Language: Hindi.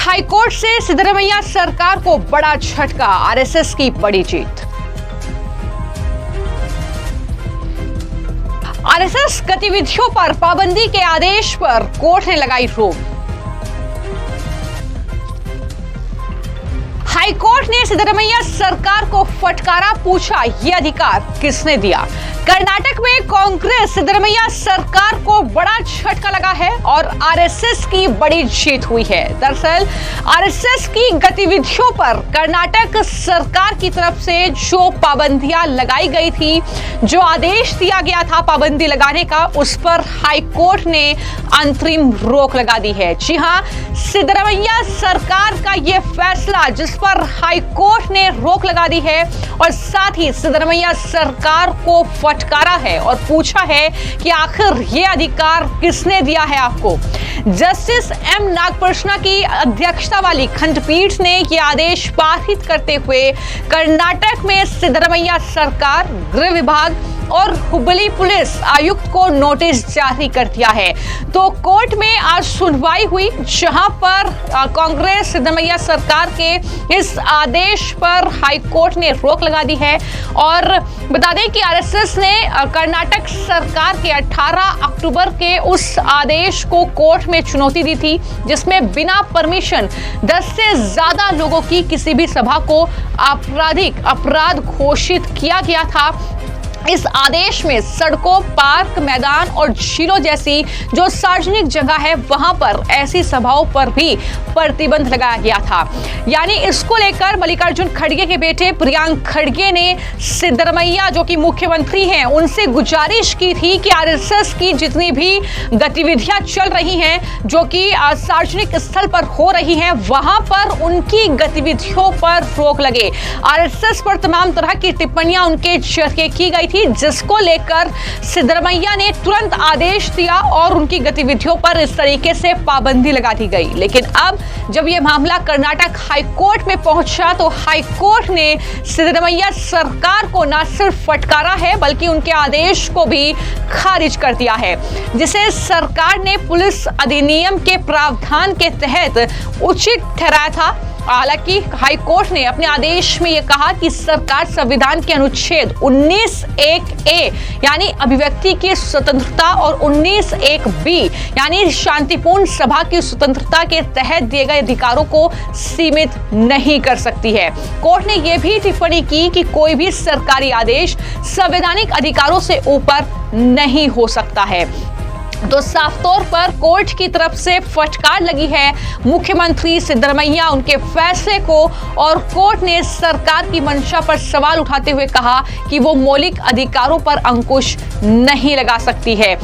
हाईकोर्ट से सिद्धरमैया सरकार को बड़ा झटका, आरएसएस की बड़ी जीत। आरएसएस गतिविधियों पर पाबंदी के आदेश पर कोर्ट ने लगाई रोक। हाईकोर्ट ने सिद्धरमैया सरकार को फटकारा, पूछा यह अधिकार किसने दिया। कर्नाटक में कांग्रेस सिद्धरमैया सरकार को बड़ा झटका लगा है और आरएसएस की बड़ी जीत हुई है। दरअसल आरएसएस की गतिविधियों पर कर्नाटक सरकार की तरफ से जो पाबंदियां लगाई गई थी, जो आदेश दिया गया था पाबंदी लगाने का, उस पर हाईकोर्ट ने अंतरिम रोक लगा दी है। जी हां, सिद्धरमैया सरकार का यह फैसला जिस पर हाईकोर्ट ने रोक लगा दी है और साथ ही सिद्धरमैया सरकार को फटकारा है और पूछा है कि आखिर यह अधिकार किसने दिया है आपको। जस्टिस एम नागप्रसन्ना की अध्यक्षता वाली खंडपीठ ने यह आदेश पारित करते हुए कर्नाटक में सिद्धरमैया सरकार, गृह विभाग और हुबली पुलिस आयुक्त को नोटिस जारी कर दिया है। तो कोर्ट में आज सुनवाई हुई, जहां पर कांग्रेस सिद्धरमैया सरकार के इस आदेश पर हाईकोर्ट ने रोक लगा दी है। और बता दें कि आरएसएस ने कर्नाटक सरकार के 18 अक्टूबर के उस आदेश को कोर्ट में चुनौती दी थी, जिसमें बिना परमिशन 10 से ज्यादा लोगों की किसी भी सभा को आपराधिक अपराध घोषित किया गया था। इस आदेश में सड़कों, पार्क, मैदान और झीलों जैसी जो सार्वजनिक जगह है, वहां पर ऐसी सभाओं पर भी प्रतिबंध लगाया गया था। यानी इसको लेकर मल्लिकार्जुन खड़गे के बेटे प्रियांक खड़गे ने सिद्धरमैया, जो कि मुख्यमंत्री हैं, उनसे गुजारिश की थी कि आरएसएस की जितनी भी गतिविधियां चल रही हैं, जो कि सार्वजनिक स्थल पर हो रही हैं, वहां पर उनकी गतिविधियों पर रोक लगे। आरएसएस पर तमाम तरह की टिप्पणियां उनके जरिए की गई थी, जिसको लेकर सिद्धरमैया ने तुरंत आदेश दिया और उनकी गतिविधियों पर इस तरीके से पाबंदी लगा दी गई। लेकिन अब जब यह मामला कर्नाटक हाईकोर्ट में पहुंचा, तो हाईकोर्ट ने सिद्धरमैया सरकार को न सिर्फ फटकारा है, बल्कि उनके आदेश को भी खारिज कर दिया है, जिसे सरकार ने पुलिस अधिनियम के प्रावधान के तहत उचित ठहराया था। हालांकि हाईकोर्ट ने अपने आदेश में यह कहा कि सरकार संविधान के अनुच्छेद 19(1)(a) यानी अभिव्यक्ति की स्वतंत्रता और 19(1)(b) यानी शांतिपूर्ण सभा की स्वतंत्रता के तहत दिए गए अधिकारों को सीमित नहीं कर सकती है। कोर्ट ने यह भी टिप्पणी की कि कोई भी सरकारी आदेश संवैधानिक अधिकारों से ऊपर नहीं हो सकता है। तो साफ तौर पर कोर्ट की तरफ से फटकार लगी है मुख्यमंत्री सिद्धरमैया, उनके फैसले को, और कोर्ट ने सरकार की मंशा पर सवाल उठाते हुए कहा कि वो मौलिक अधिकारों पर अंकुश नहीं लगा सकती है।